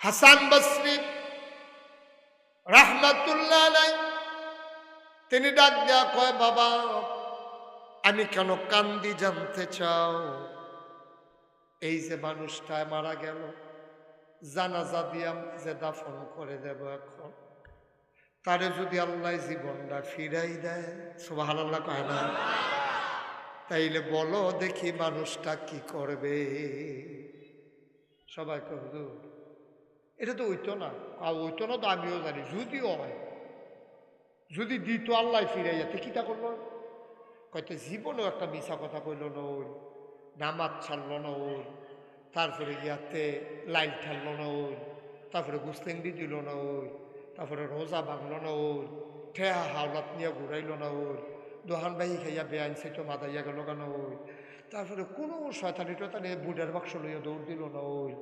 হাসান বসরি রাহমাতুল্লাহ আলাইহি তিনি ডাক দেয়া কয়, বাবা আমি কেন কান্দি জানতে চাও? এই যে মানুষটা মারা গেল, জানাজা দিয়া যে দাফন করে দেব, এখন তারে যদি আল্লাহ জীবনটা ফিরাই দেয়, সুবহানাল্লাহ কয় না, তাইলে বলো দেখি মানুষটা কি করবে? সবাই কয়, হুজুর এটা তো হইতো না। হইতো না তো আমিও জানি, যদিও হয়, যদি দিত আল্লাহ ফিরাইয়া তে কিতা করলো? কয়তো জীবনেও একটা মিছা কথা কইল না ওই, নামাজ ছাড়লো না ওই, তারপরে ইয়াতে লাইল ঠাললো না ওই, তারপরে গুস্তেঙ্গি দিল না ওই, তারপরে রোজা ভাঙলো না ওই, ঠেহা হাওলাত নিয়ে ঘুরাইল না ওই, দোহান বাহি খাইয়া বেআইন সাইতো মাদাইয়া গেল কেন ওই, তারপরে কোনো শয়তানি টয়তানি বুডার বাক্স লইয়া দৌড় দিল না ওই,